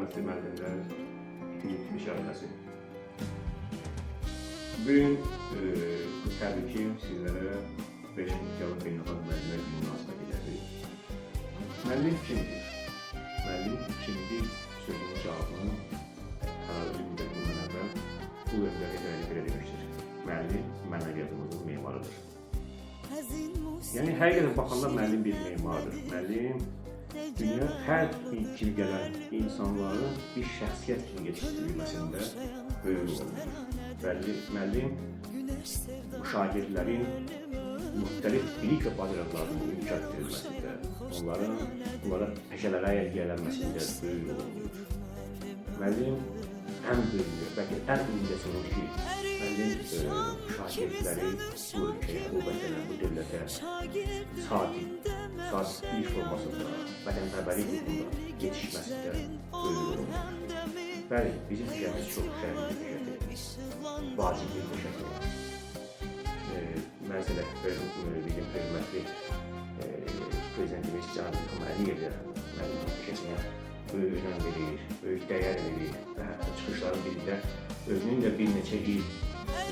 hörmətli müəllimlər, müşahidəsi. Bugün təbii ki, sizlərə 5 imkanlı beynəlxalq müəllimlər günü münasibət edəcək. Müəllim kimdir? Müəllim kimdir sözünün cavabını özüm də bundan əvvəl bu yöndə verə demişdir. Müəllim mənəviyyatımızın memarıdır. Yəni, həqiqətən baxanda müəllim bir memardır. Müəllim dünya hər kimi gələn insanların bir şəxsiyyət kimi yetişdirilməsində böyük roldur. Müəllim şagirdlərin müxtəlif bilik və bacarıqlarının inkişaf edilməsində, onlara peşələrə yiyələnməsində böyük roldur. Müəllim ən böyük, bəlkə ən önemlisi odur ki, müəllim şagirdləri bu ölkəyə, bu vətənə, bu dövlətə sadiq iş formasında, vətənpərvərlik ruhunda yetişməsində böyük olmalıdır. Bəli, bizim peşəmiz çox şəhərli peşədir, vacib bir peşədir. Məsələ, bizim hörmətli prezidentimiz Cənab İlham Əliyev də müəllim peşəsinə böyük önəm verir, böyük dəyər verir və hətta çıxışların birində özünün də bir neçə il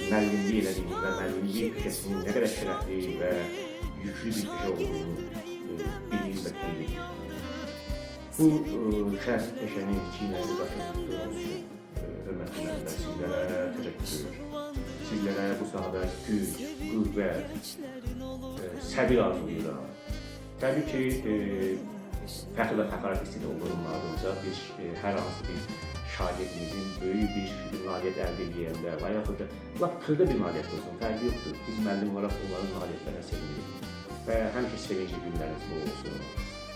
müəllimlik elədiyini və müəllimlik peşəsinin nə qədər şərəfli və yüklü bir peşə olduğunu bilir və bilir. Bu şərəfli peşənin çiynərini daşıdığınız üçün hörmətli müəllimlər sizlərə təşəkkür edir. Sizlərə bu sahada güc, qüvvət, səbir arzulayıram. Təbii ki, fəxr və fəxarət hissi olduğunun ardınca biz hər hansı bir şagirdimizin böyük bir nailiyyət əldə edəndə və yaxud da lap xırda bir nailiyyət olsun, fərqi yoxdur. Biz müəllim olaraq onların nailiyyətlərine sevinirik və həmişə sevincli günləriniz bol olsun.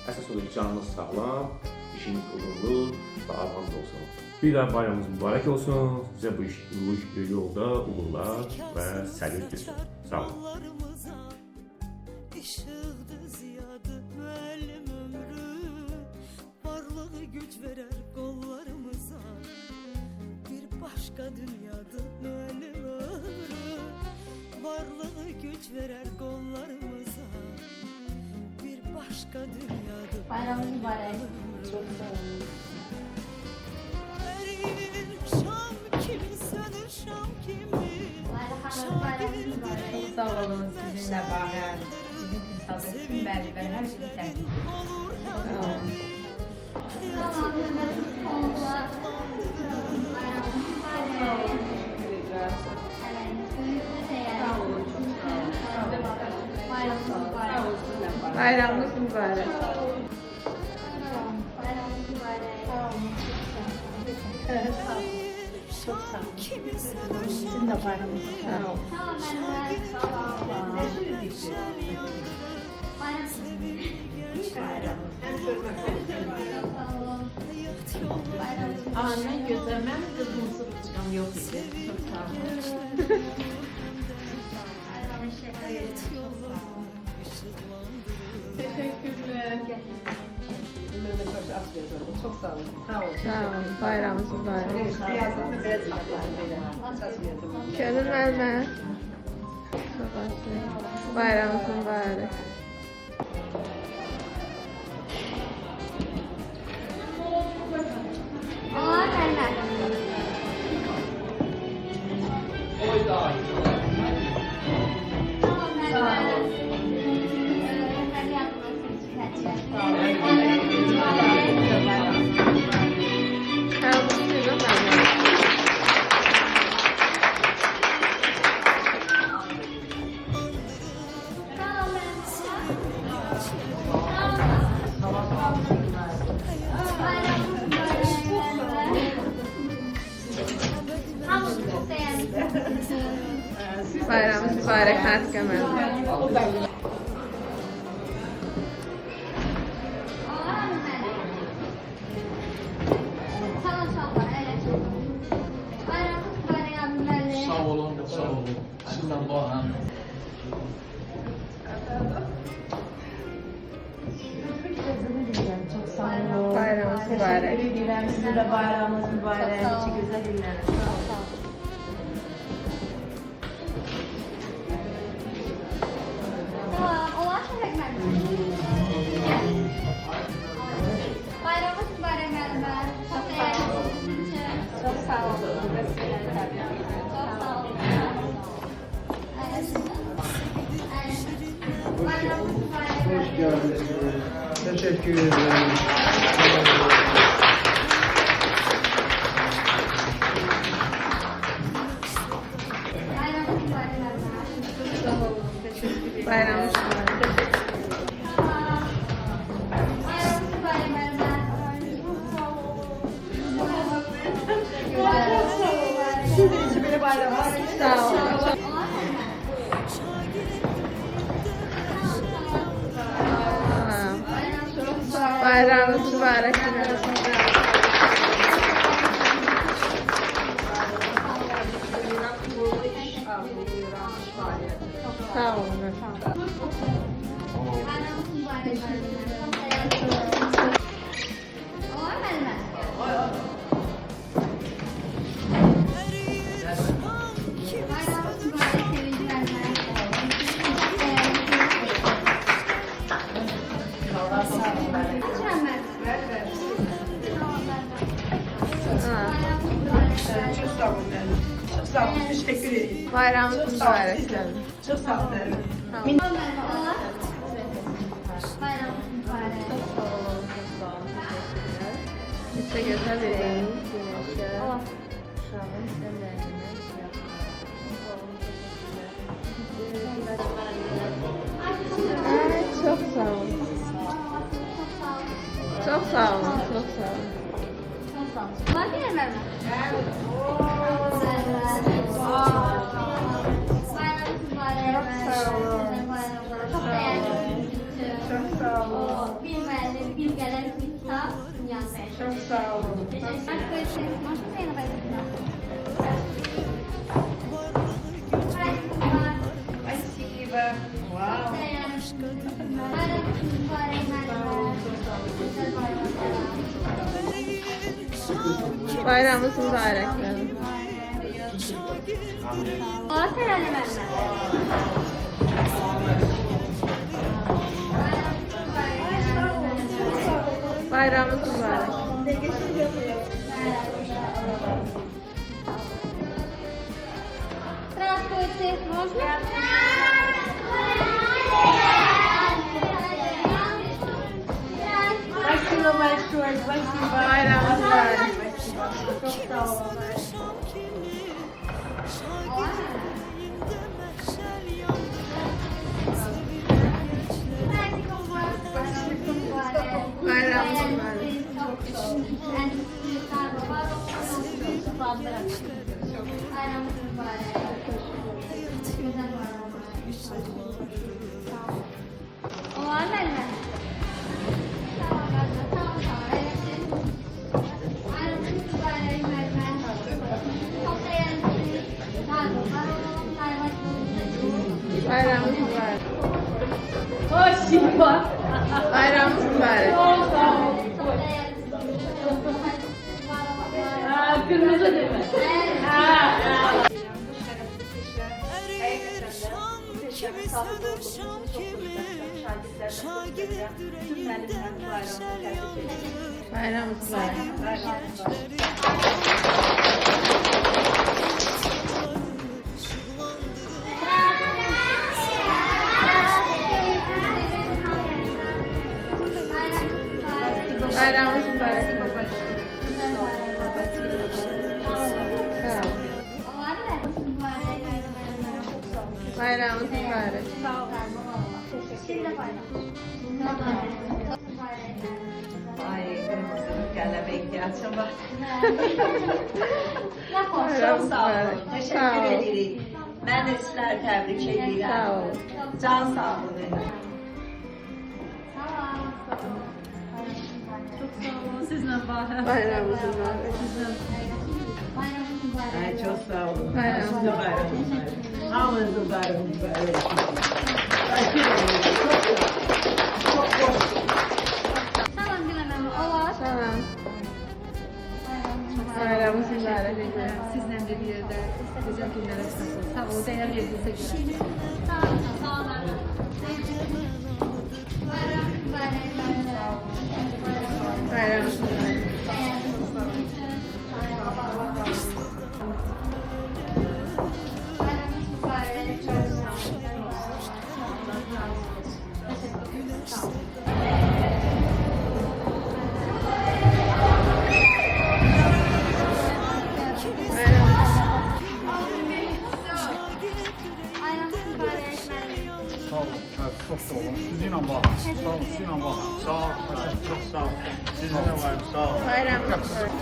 Əsas odur ki, canınız sağlam, işiniz uğurlu və armağan olsun. Bir daha bayramınız mübarək olsun, sizə bu yolda uğurlar və səlir düşsün. Sağ olun. İşıqdı ziyadı müəllim ömrü, varlığı güc verər qollarımıza. Bir başqa dünyadı müəllim ömrü, varlığı güc verər qollarımıza. Bir başqa dünyadı. Bayramınız mübarək. Çox sağ olun. Ərir şam kimi, sönür şam kimi. Bayramınız mübarək. Çok sağ olun sizinle Bahar. Sizin insanlar bütün müəllimlər hər şeyi təbrik edirəm. Bayramınız mübarek. Çok sağ olun. Sizin de bayramınız mübarek. Anne gözlemem kızımsı bıçağım yok idi. Çok sağ olun. Teşekkürler. Çok sağ olun. Sağ olun. Sağ olun. Bayramınız mübarek. Siyaseti biraz saklayın böyle. Şöyle verme. Bayramınız mübarek. Bayramınız mübarek Nazik Ömer. Sağ olun, sağ olun. Sizden Doğan. Çok sağ olun. Bayramınız mübarek. Teşekkür ederim. Size de bayramınız mübarek. Çok sağ olun. Güzel günler. Sağ olun. Bayramınız mübarek müəllimlər. Çox Hoş geldiniz. Teşekkür ederim. Bayramınız mübarek. Sağ olun. Tamam. Bayramınız mübarek. Sağ olun. Çok sağ olun. Çok sağ olun. Teşekkür ederim. Bayramınız mübarek. Çok sağ olun. İşte götürebiliriz. Çok sağ olun. Çok sağ olun. Çok sağ olun. Çok sağ olun. Спасибо. Вау. Bayramınız mübarek. Bayramınız mübarek. Здравствуйте, можно? Спасибо большое. Спасибо. Bayramınız mübarek. Çok sağ olun. Bayramınız mübarek. Bayramınız mübarek. Спасибо. Bayramınız mübarek. Kırmızı değil mi? Bayramınız mübarek. Bayramınız mübarek. Sağ olun. Bayramınız mübarek. Ay kırmızı kelebek gelsin bak. Bayramınız Çok sağ olun. mübarek. Sağ Teşekkür olun. ederim. Ben de sizler tebrik ederim. Sağ olun. Can sağ olun. Sizle bahar. Bayramınız mübarek. Ay çok sağ olun. Bayramınız Sizin bayramınız mübarek. Hamınızın bayramınız mübarek. Teşekkür ederim. Çok sağ olun. Salam. Bayramınız mübarek. Sizden de bir yerde güzel günler olsun. Sağ ol, değer verdiğinize göre. Bayramınız mübarek. Sağ olun. Evet, çok sağ olun. Sizinle bakın. Sağ olun, sizinle bakın. Sağ olun. Çok sağ olun. Sizinle varım. Sağ olun. Bayramınız mübarek.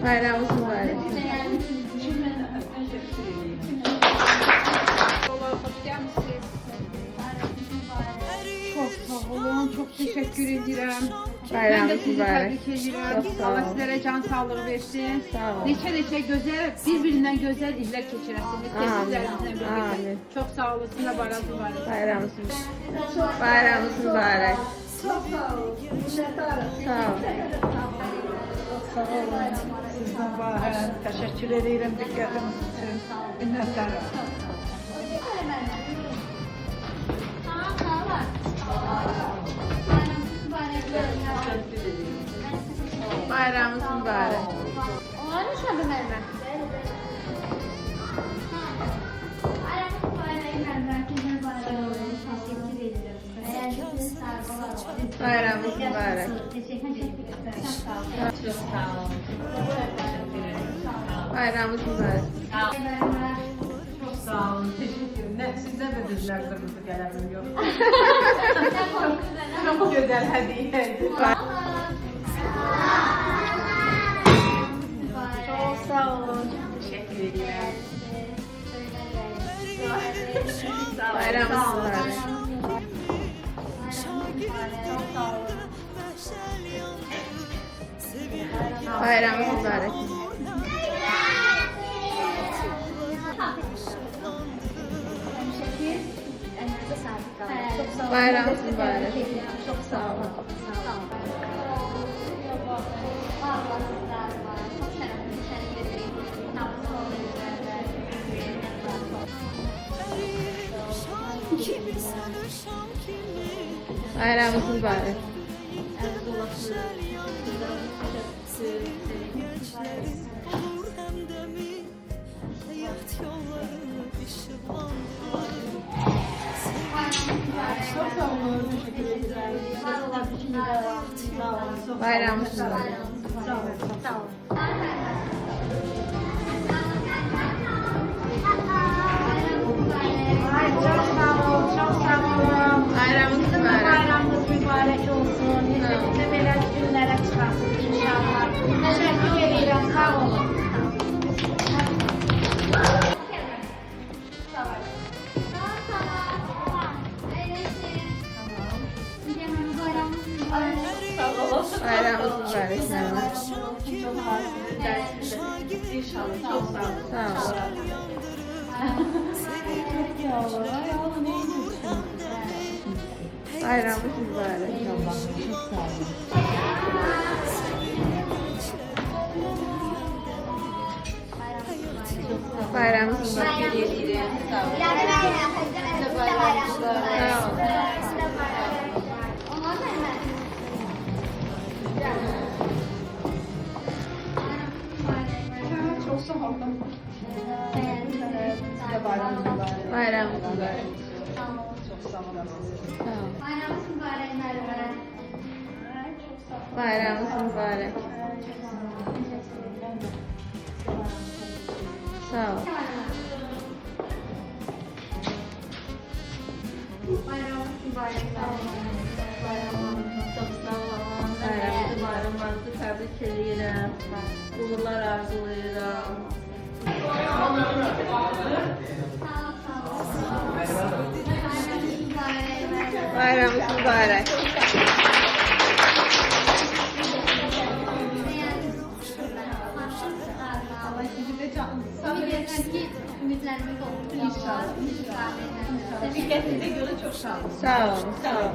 Bayramınız mübarek. Çok sağ olun, çok teşekkür ederim. Ben de Bayramınız sizi mübarek. tebrik ediyorum. Çok sağ Allah olun. sizlere can sağlığı versin. Sağ olun. Neçe güzel, birbirinden güzel izler geçiresiniz. Amin. Sizlerimizle birlikte. Amin. Çok sağ olun, sizinle bayramınız mübarek. Bayramınız mübarek. Bayramınız mübarek. Sağ olun. Sağ olun. Sizden bahar. Teşekkür ederim dikkatiniz için. Minnettarım. Bayramınız mübarek. Bayramınız mübarek. Bayramınız mübarek. Çok sağ olun. Teşekkür ederim. Sizden de dediler kırmızı gelemem yok. Çok güzel hediye. Çok sağ olun. Teşekkür ederim. Bayramınız mübarek. Bayramınız mübarek. Bayramınız mübarek. Çok sağ olun. Kimi sanır şam kimi Bayramınız mübarek. Nur hem de mi hayat yolları ışıklandı. Çok sağ olun. Teşekkür ederim. Sağ olun. Bayramınız mübarek. Sağ olun. Bayramınız mübarek. Bayramınız mübarek olsun. Nice böyle günlere çıkarsın inşallah. Teşekkür ederim. Sağ olun. Bayramınız mübarek. İnşallah. Çok sağ olun. Sağ olun. Bayramınız mübarek. Bayramınız mübarek. Sağ olun. Çok sağ olun. Bayramınız mübarek. Çok sağ olun. Sağ olun. Bayramınız mübarek. Sağ olun. Bayramınızı bayramınızı tebrik edirəm. Uğurlar arzulayıram. Bayramınız mübarek. Dikkatinize göre çok sağ olun. Sağ olun. Sağ olun.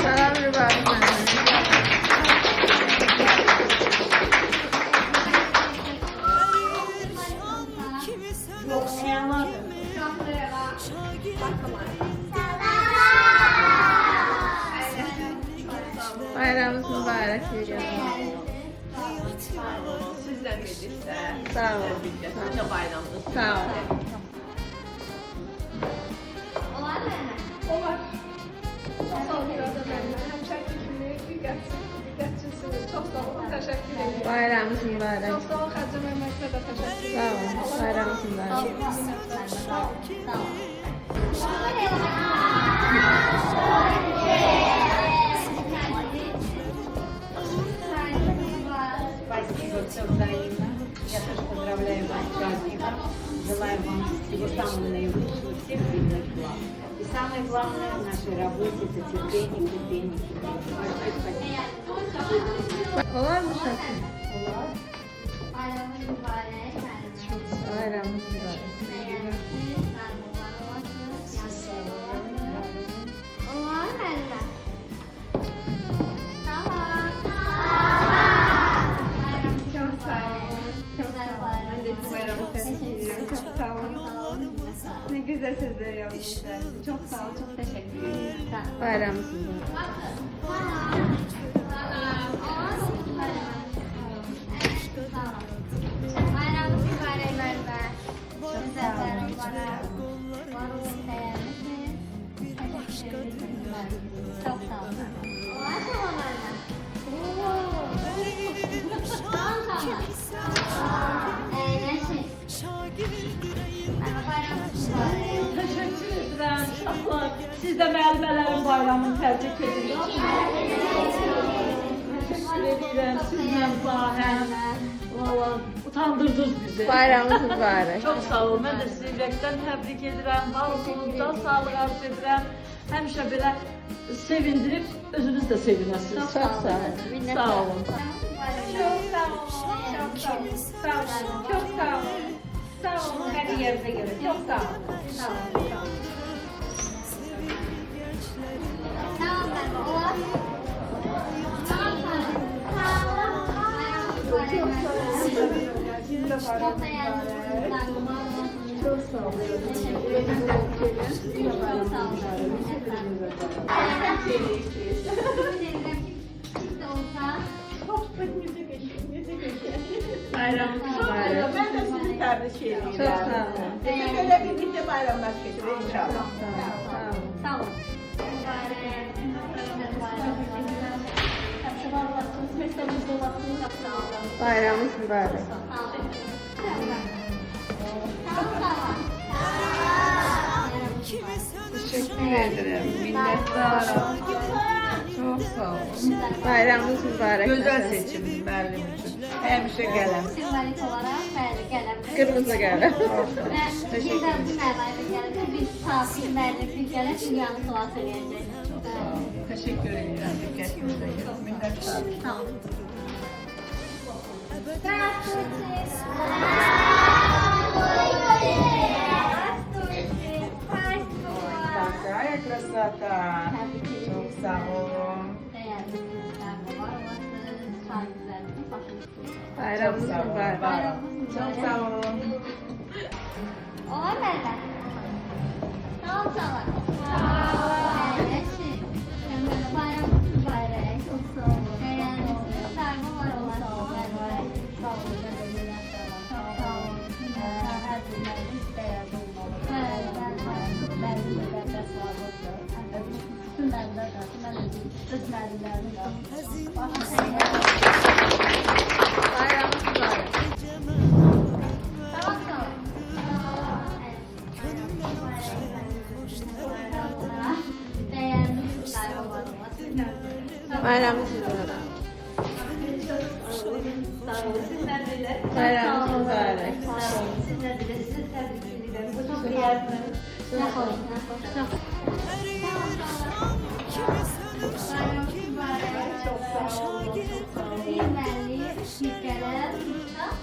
Salam mübarek. Kimi sanır Yok, sayamadım. Bayramınız mübarek. hayat Sizden birlikte. Sağ olun. Sizin de bayramınız. Sağ olun. Bayramınız mübarek. Sağ olun. Bayramınız mübarek. Спасибо, все взаимно. Я тоже поздравляю вас с праздником. Желаю вам всего самого наилучшего, всех видных благ. И самое главное в нашей работе – это терпение, терпение, терпение. Большое спасибо. Olar mı şarkı? Bayramınız mübarek. Bayramınız mübarek. Çok sağ olun. Ne güzel sözler yapmışlar. Çok sağ olun. Çok teşekkür ederim. Bayramınız mübarek. Bayramınız mübarek Merve. Çok güzel bayram bana. Var olun, beğenmişsiniz. Teşekkür ederim. Çok sağ olun. Maşallah Merve. Teşekkür ederim. Allah, siz de müəllimələrin bayramını təbrik edirik. Teşekkür ederim. Sizlə Bahəm. Valla utandırdınız bizi. Bayramınız mübarek. Çok sağ olun. Mən də sizi ürəkdən təbrik edirəm. Var olun, can sağlıq arz edirəm. Həmişə belə sevindirib, özünüz də sevinəsiniz. Çok sağ olun. Sağ olun. Çok sağ olun. Çok sağ olun. Sağ olun. Çok sağ olun. Sağ olun. Her yerine göre. Çok sağ olun. Sağ olun. Sağ olun. Çok sağ olun. Bayramınız mübarek. Ben de sizi tebrik ediyorum. Çok sağ olun. Öyle birlikte bayramlaşırız inşallah. Sağ olun. Sağ olun. Bayramınız mübarek. Teşekkür ederim. Minnettarım. Çok sağ olun. Bayramınız mübarek. Güzel seçimdi benim için. Hemşe gelen. Simbolik olarak bəli gələmdir. Kırmızı geldi. Və bir də bu məvədə gəlir. Biz tatil verdik, bir gəlir dünyanı xilas edəcək. Teşekkür ederim. Dikkatinize minnettarım. Sağ olun. Здравствуйте. Такая красота. Çok sağ olun. Bayramınız mübarek. Çok sağ olun. Olan nerede? Sağ ol, sağ ol. Sağ ol. Bayram mübarek. Çok sağ olun. Sarma var olan. Sağ olun. Sağ olun. Her günleriniz değerli olmalı. Ben de sağlıklı. Sünlerinde de, sünlerinde de. Bayramınız mübarek. Tamam, tamam. Bayramınız mübarek. Bayramınız mübarek. Sizler bile sizi tebrik ederim. Bu çok değerli. Çok hoş. Çok çok sağ olun. Bilmeli, şirketler,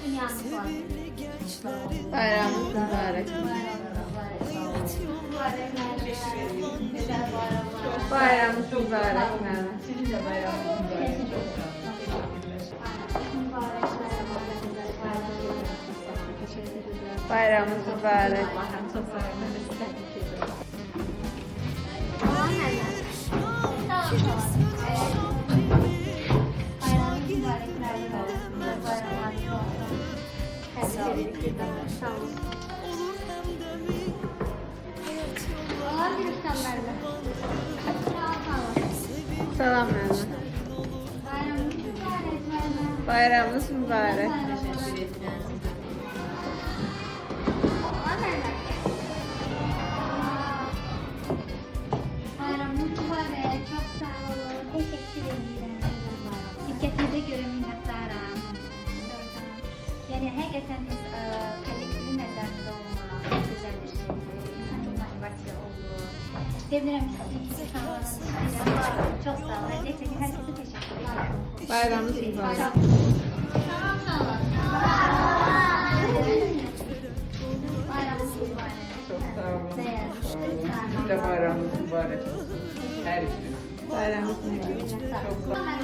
dünyanın var. Bayramınız mübarek. Bayramınız mübarek. Sizin de bayramınız mübarek. Çok sağ olun. Bayramınız mübarek. Bayramınız mübarek. tebrik ederim. Sağ olun. Allah'a bir mükemmeldi. Salam müəllimə. Bayramınız mübarək. Bayramınız mübarək. Çok sağ olun. Teşekkür ederim. Dikkatinize göre minnettarım. Yani hakikaten kolektifin nazarında olmak çok güzel bir şey. İnsanın motivasyon olur. Sevinirəm ki, sizin sağ olun. Çok sağ olun. Gerçekten herkese teşekkür ederim. Bayramınız mübarək. Bayramınız mübarək. Çok sağ olun. Değerli. Siz de bayramınız mübarek olsun. Her ikiniz. Bayramınız mübarək. Çok sağ olun.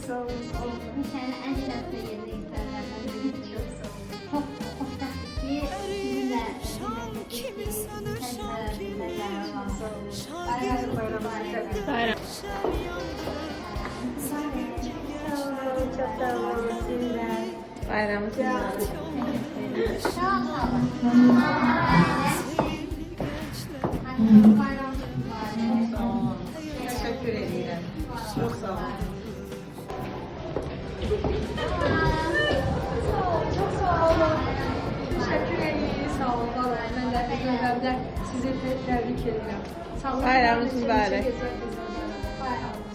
Sağ olun. Çok sağ olun. Kendine en şanslı yerine insanlardan biri. Çok sağ olun. Çok hoşçakalın ki sizinle Bayram. Çok sağ olun. Bayramınız mübarək. Teşekkür ederim. Çok sağ olun. Çok sağ olun. Teşekkür ederim. Sağ olun. Vallahi ben de görevde sizi tebrik ederim. Sağ olun. Bayramınız mübarək.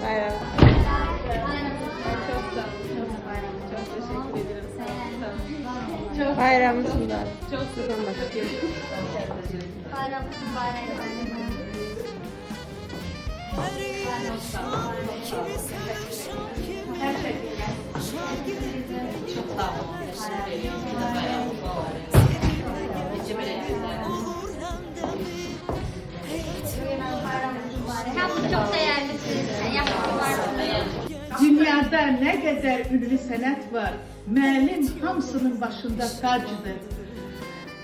Bayram. Çok sağ olun. Çok teşekkür ederim. Sağ olun. Bayramınız mübarək. Çok sağ olun. Bayramınız mübarek. Çok sağ olun. Çok değerlisiniz. Dünyada nə qədər ülvi sənət var, müəllim hamısının başında tacıdır.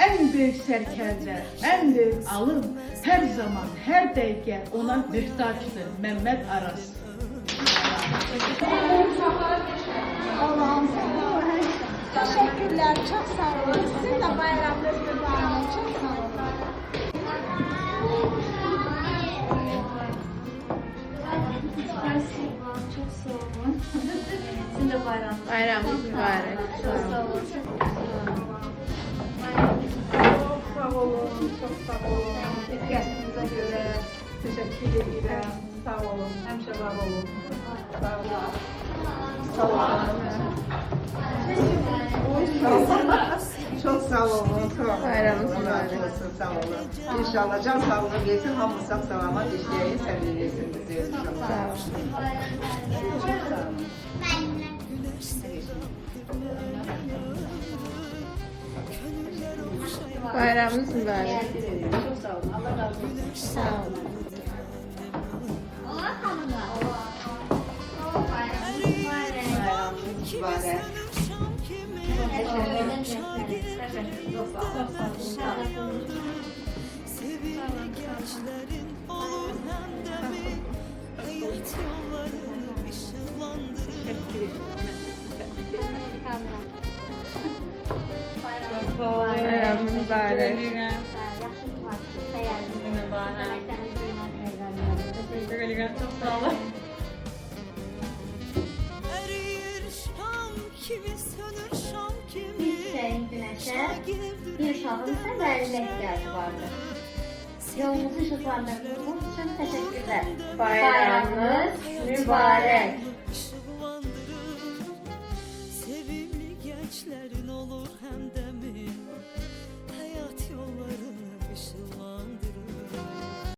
Ən böyük sərkərdə, ən böyük alım hər zaman, hər dəqiqə ona mühtacdır. Məmməd Araz. Allah'ım teşekkürler, çok sağ olun. Sizin de bayramınız mübarek, çok sağ olun. Çok sağ olun. Sizin de bayramınız. Bayramınız mübarək. Çok sağ olun. Çok sağ olun. Çok sağ olun. İhtiyacınıza göre teşekkür ederim. Sağ olun. Hemşe var olun. Sağ olun. Sağ olun. Çok sağ olun. Bayramınız Allah mübarək. razı olsun. Sağ olun. İnşallah can sağlığı versin. Hamı sağ salamat işleyin. Sevdiğiniz bizi. Sağ olun. Bayramınız mübarək. Çok sağ olun. Allah razı olsun. Sağ olun. Allah kanına. Bayramınız mübarek. Bayramınız mübarek. Sevilen gençlerin olur hem de bir eğit yolları ışıklandırır. Bayramınız mübarek. Çok sağ olun. Erir şam kimi sönür şam kimi. Hüseyin Güneş'e bir şahın severine ihtiyacı vardır. Yolunuzu ışıklandırdığınız için teşekkürler. Bayramınız mübarek.